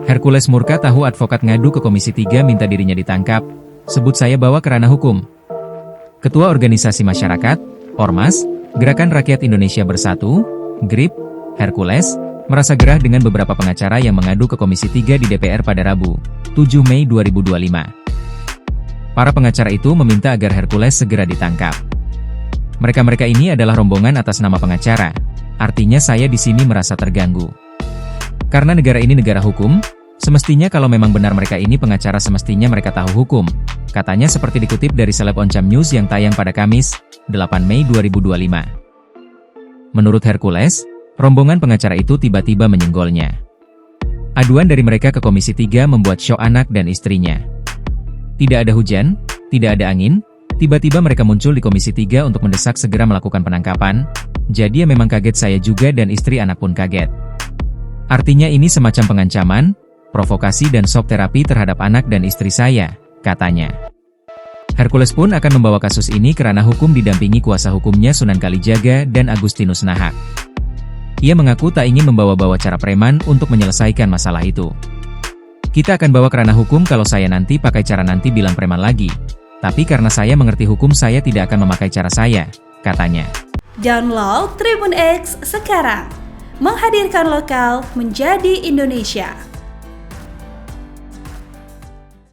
Hercules murka tahu advokat ngadu ke Komisi 3 minta dirinya ditangkap, sebut saya bawa ke ranah hukum. Ketua Organisasi Masyarakat, Ormas, Gerakan Rakyat Indonesia Bersatu, GRIP, Hercules, merasa gerah dengan beberapa pengacara yang mengadu ke Komisi 3 di DPR pada Rabu, 7 Mei 2025. Para pengacara itu meminta agar Hercules segera ditangkap. Mereka-mereka ini adalah rombongan atas nama pengacara, artinya saya di sini merasa terganggu. Karena negara ini negara hukum, semestinya kalau memang benar mereka ini pengacara semestinya mereka tahu hukum, katanya seperti dikutip dari Seleb Oncam News yang tayang pada Kamis, 8 Mei 2025. Menurut Hercules, rombongan pengacara itu tiba-tiba menyenggolnya. Aduan dari mereka ke Komisi 3 membuat syok anak dan istrinya. Tidak ada hujan, tidak ada angin, tiba-tiba mereka muncul di Komisi 3 untuk mendesak segera melakukan penangkapan, jadi ya memang kaget saya juga dan istri anak pun kaget. Artinya ini semacam pengancaman, provokasi dan shock terapi terhadap anak dan istri saya, katanya. Hercules pun akan membawa kasus ini ke ranah hukum didampingi kuasa hukumnya Sunan Kalijaga dan Agustinus Nahak. Ia mengaku tak ingin membawa-bawa cara preman untuk menyelesaikan masalah itu. Kita akan bawa ke ranah hukum kalau saya nanti pakai cara nanti bilang preman lagi. Tapi karena saya mengerti hukum saya tidak akan memakai cara saya, katanya. Download Tribun X sekarang. Menghadirkan lokal menjadi Indonesia.